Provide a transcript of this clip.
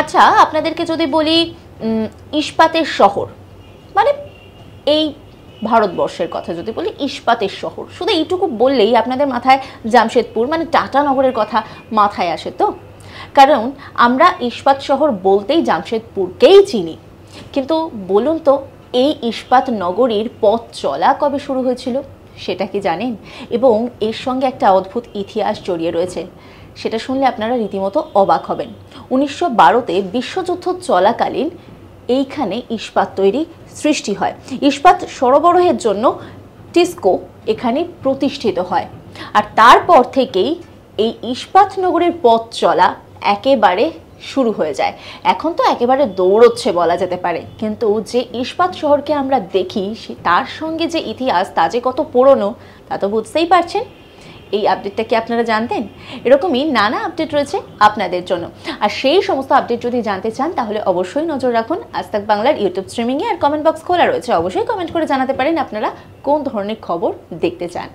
আচ্ছা, আপনাদেরকে যদি বলি ইস্পাতের শহর, মানে এই ভারতবর্ষের কথা যদি বলি ইস্পাতের শহর, শুধু এইটুকু বললেই আপনাদের মাথায় জামশেদপুর মানে টাটা নগরের কথা মাথায় আসে তো? কারণ আমরা ইস্পাত শহর বলতেই জামশেদপুরকেই চিনি। কিন্তু বলুন তো, এই ইস্পাত নগরীর পথ চলা কবে শুরু হয়েছিল সেটা কি জানেন? এবং এর সঙ্গে একটা অদ্ভুত ইতিহাস জড়িয়ে রয়েছে, সেটা শুনলে আপনারা রীতিমতো অবাক হবেন। 1912-তে বিশ্বযুদ্ধ চলাকালীন এইখানে ইস্পাত তৈরি সৃষ্টি হয়। ইস্পাত সরবরাহের জন্য টিস্কো এখানে প্রতিষ্ঠিত হয়। আর তারপর থেকেই এই ইস্পাত নগরের পথ চলা একেবারে শুরু হয়ে যায়। এখন তো একেবারে দৌড়চ্ছে বলা যেতে পারে, কিন্তু যে ইস্পাত শহরকে আমরা দেখি তার সঙ্গে যে ইতিহাস, তা যে কত পুরনো তা তো বুঝতেই পারছেন। এই আপডেটটা কি আপনারা জানতেন? এরকমই নানা আপডেট রয়েছে আপনাদের জন্য। আর সেই সমস্ত আপডেট যদি জানতে চান তাহলে অবশ্যই নজর রাখুন আজ তাক বাংলার ইউটিউব স্ট্রিমিংয়ে। আর কমেন্ট বক্স খোলা রয়েছে, অবশ্যই কমেন্ট করে জানাতে পারেন আপনারা কোন ধরনের খবর দেখতে চান।